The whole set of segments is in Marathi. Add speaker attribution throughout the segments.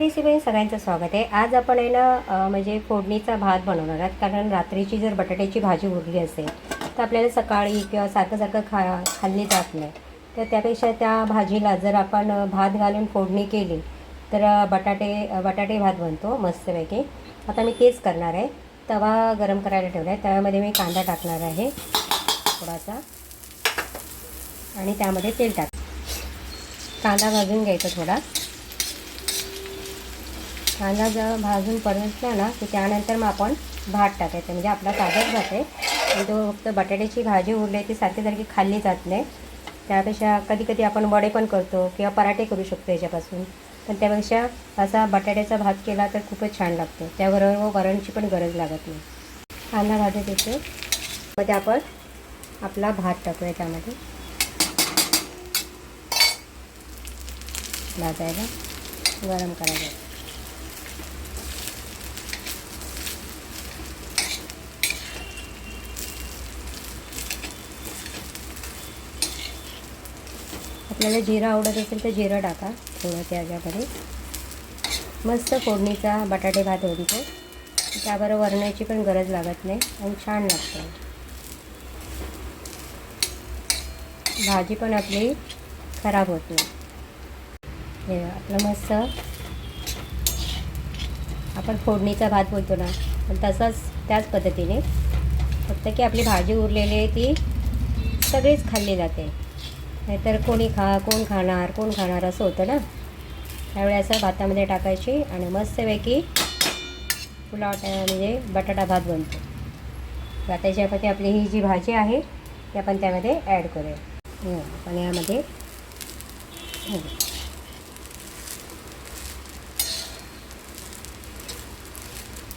Speaker 1: रेसिपी सगळ्यांचं स्वागत आहे। आज आपण आहे ना म्हणजे फोडणीचा भात बनवणार आहोत। कारण रात्रीची जर बटाट्याची भाजी उरली असेल तर आपल्याला सकाळी किंवा सारखं खाल्ली जात नाही। तर त्यापेक्षा त्या भाजीला जर आपण भात घालून फोडणी केली तर बटाटे भात बनतो मस्तपैकी। आता मी तेच करणार आहे। तवा गरम करायला ठेवला आहे, तव्यामध्ये मी कांदा टाकणार आहे थोडासा आणि त्यामध्ये तेल टाक। कांदा भाजून घ्यायचा थोडा। कांदा जर भाजून परतला ना की त्यानंतर मग आपण भात टाकायचं, म्हणजे आपला साधाच भात आहे आणि तो फक्त बटाट्याची भाजी उरली ती सारखी खाल्ली जात नाही। त्यापेक्षा कधी आपण वडे पण करतो किंवा पराठे करू शकतो याच्यापासून, पण त्यापेक्षा असा बटाट्याचा भात केला तर खूपच छान लागतो। त्याबरोबर वरणची पण गरज लागत नाही। कांदा भाजत येते मध्ये आपण आपला भात टाकूया, त्यामध्ये भाजायला गरम करायला। आपल्याला जिरं आवडत असेल तर जिरं टाका थोडं त्याच्यामध्ये। मस्त फोडणीचा बटाटे भात होतो, त्याबरोबर वरणाची पण गरज लागत नाही आणि छान लागतं। भाजी पण आपली खराब होत नाही। हे आपलं मस्त आपण फोडणीचा भात बोलतो ना, पण तसाच त्याच पद्धतीने, फक्त की आपली भाजी उरलेली आहे ती सगळीच खाल्ली जाते। नाहीतर कोण खाणार असं होतं ना। त्यावेळी असं भातामध्ये टाकायची आणि मस्तपैकी पुलाव म्हणजे बटाटा भात बनतो। आता त्याच्यामध्ये आपली ही जी भाजी आहे ती आपण त्यामध्ये ॲड करूया। आपण यामध्ये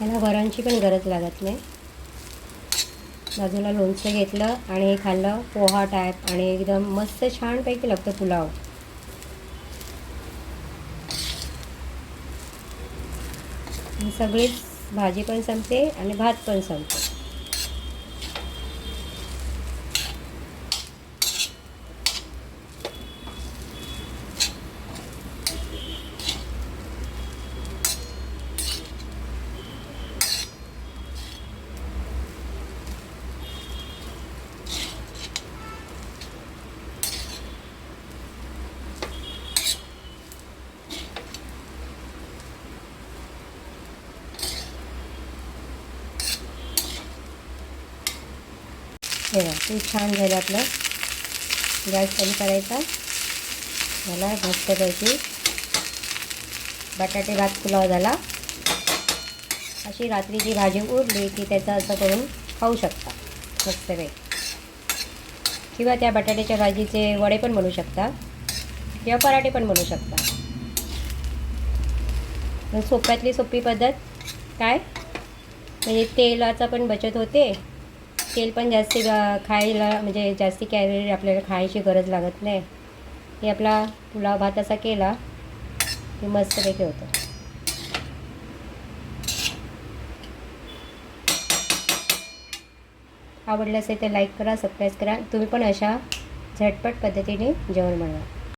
Speaker 1: याला वरणची पण गरज लागत नाही। बाजूला लोणचं घेतलं आणि हे खाल्लं पोहा टाईप आणि एकदम मस्त छानपैकी लागतं पुलाव। सगळीच भाजी पण संपते आणि भात पण संपते। हे ते छान झालं। आपलं गॅस कमी करायचा। मला मस्तपैकी बटाटे भात पुलाव झाला। अशी रात्रीची भाजी उरली की त्याचं असं करून खाऊ शकता मस्तपैकी, किंवा त्या बटाट्याच्या भाजीचे वडे पण बनवू शकता किंवा पराठे पण बनवू शकता। सोप्यातली सोपी पद्धत काय, म्हणजे तेलाचा पण बचत होते। तेल पण जास्ती खायला म्हणजे जास्ती कॅलरी आपल्याला खायची गरज लागत नाही। हे आपला पुलाव भात असा केला की मस्तपैकी होतं। आवडलं असेल तर लाईक करा, सबस्क्राईब करा। तुम्ही पण अशा झटपट पद्धतीने जेवण बनवा।